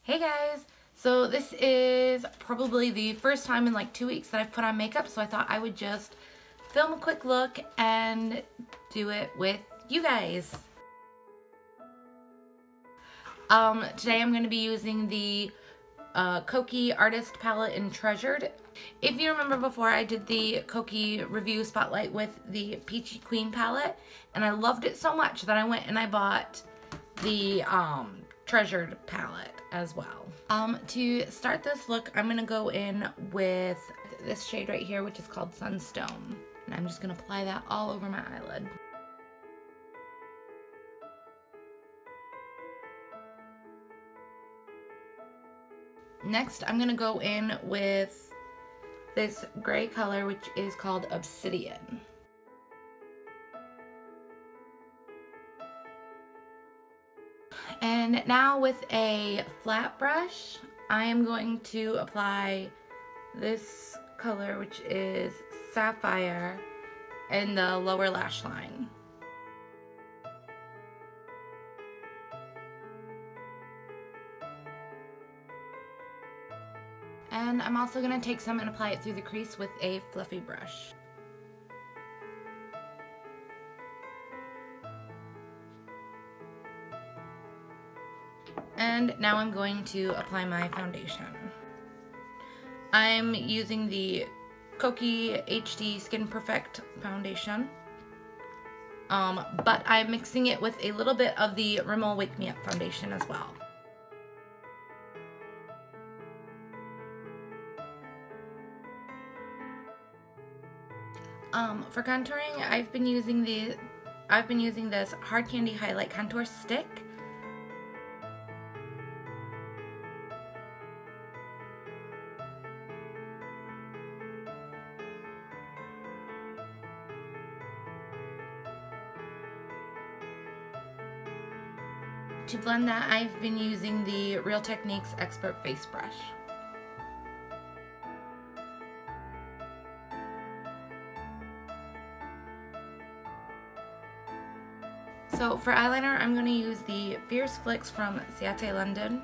Hey guys! So this is probably the first time in like 2 weeks that I've put on makeup, so I thought I would just film a quick look and do it with you guys. Today I'm going to be using the Kokie Artist Palette in Treasured. If you remember before, I did the Kokie review spotlight with the Peachy Queen palette, and I loved it so much that I went and I bought the Treasured palette as well. To start this look, I'm going to go in with this shade right here, which is called Sunstone. And I'm just going to apply that all over my eyelid. Next, I'm going to go in with this gray color, which is called Obsidian. And now with a flat brush, I am going to apply this color, which is Sapphire, in the lower lash line. And I'm also going to take some and apply it through the crease with a fluffy brush. And now I'm going to apply my foundation. I'm using the Kokie HD Skin Perfect foundation, but I'm mixing it with a little bit of the Rimmel Wake Me Up foundation as well. For contouring, I've been using this Hard Candy Highlight Contour Stick. To blend that, I've been using the Real Techniques Expert Face Brush. So for eyeliner, I'm going to use the Fierce Flicks from Ciate London.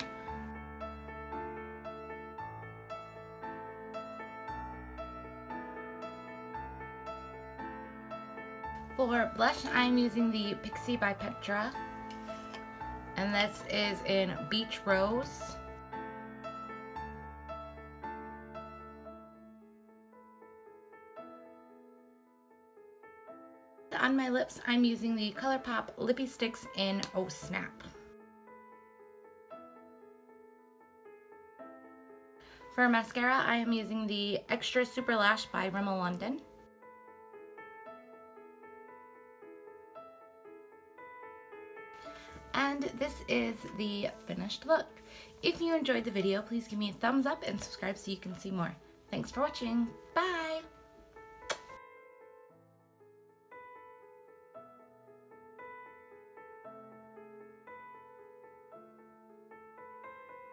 For blush, I'm using the Pixi by Petra. And this is in Beach Rose. On my lips, I'm using the ColourPop Lippy Sticks in Oh Snap. For mascara, I am using the Extra Super Lash by Rimmel London. And this is the finished look. If you enjoyed the video, please give me a thumbs up and subscribe so you can see more. Thanks for watching. Bye!